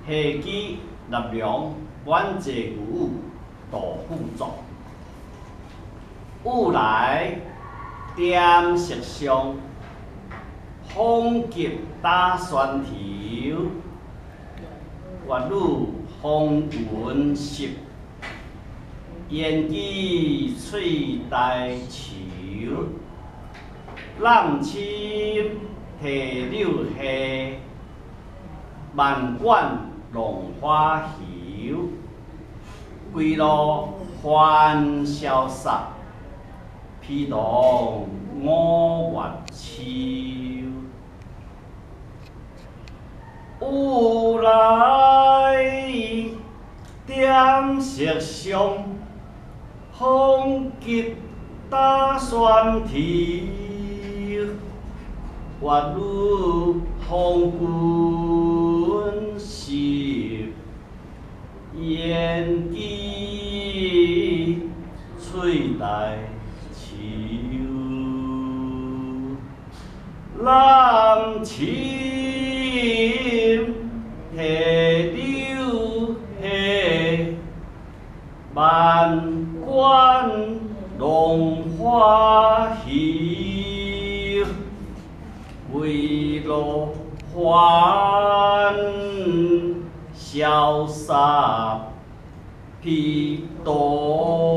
下基纳良，阮济古杜富作。雾来点石上，风急打船头。月女风云湿，烟机翠带树。浪青提柳下，万管龙花游。归路欢潇洒，披动五月秋。有来点石上，风急打船头。月女风云湿，烟机翠带树。浪青提柳下，万管龙花游。归路欢潇洒，披东。